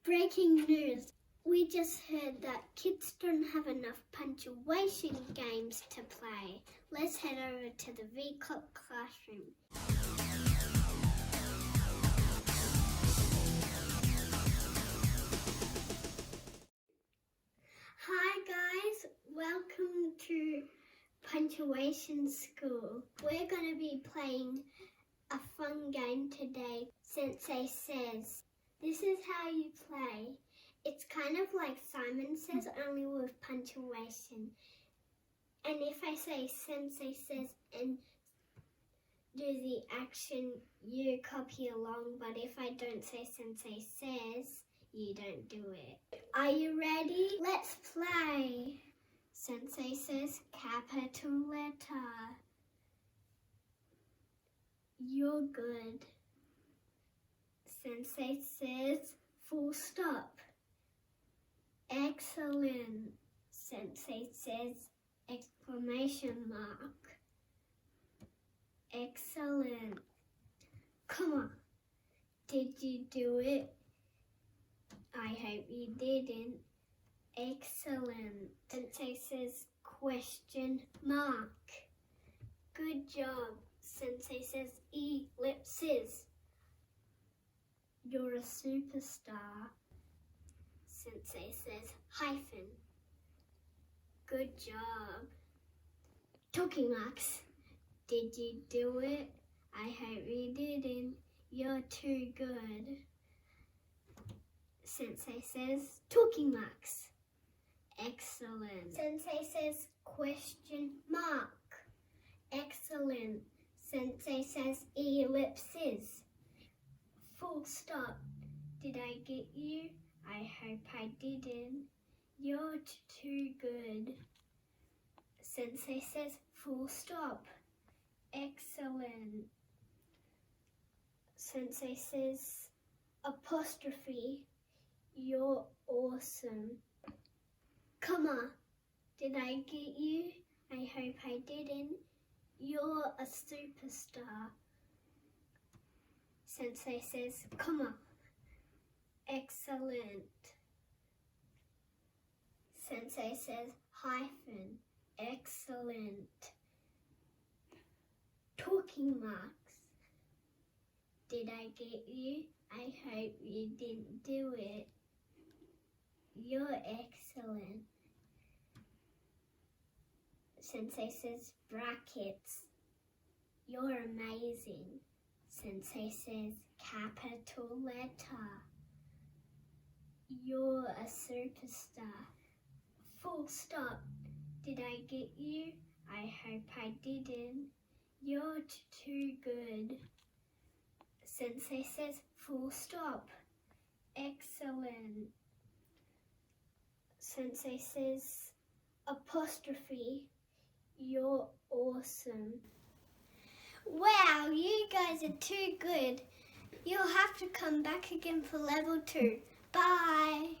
Breaking news. We just heard that kids don't have enough punctuation games to play. Let's head over to the VCOP classroom. Hi guys, welcome to Punctuation School. We're going to be playing a fun game today. Sensei says. This is how you play. It's kind of like Simon Says, only with punctuation. And if I say Sensei says and do the action, you copy along. But if I don't say Sensei says, you don't do it. Are you ready? Let's play. Sensei says capital letter. You're good. Sensei says full stop. Excellent. Sensei says exclamation mark. Excellent. Come on. Did you do it? I hope you didn't. Excellent. Sensei says question mark. Good job. Sensei says ellipses. You're a superstar. Sensei says hyphen. Good job. Talking marks. Did you do it? I hope you didn't. You're too good. Sensei says talking marks. Excellent. Sensei says question mark. Excellent. Sensei says ellipses. Full stop. Did I get you? I hope I didn't. You're too good. Sensei says full stop. Excellent. Sensei says apostrophe. You're awesome. Come on. Did I get you? I hope I didn't. You're a superstar. Sensei says, come on. Excellent. Sensei says, hyphen. Excellent. Talking marks. Did I get you? I hope you didn't do it. You're excellent. Sensei says brackets. You're amazing. Sensei says capital letter. You're a superstar. Full stop. Did I get you? I hope I didn't. You're too good. Sensei says full stop. Excellent. Sensei says apostrophe. You're awesome. Wow, you guys are too good. You'll have to come back again for level 2. Bye.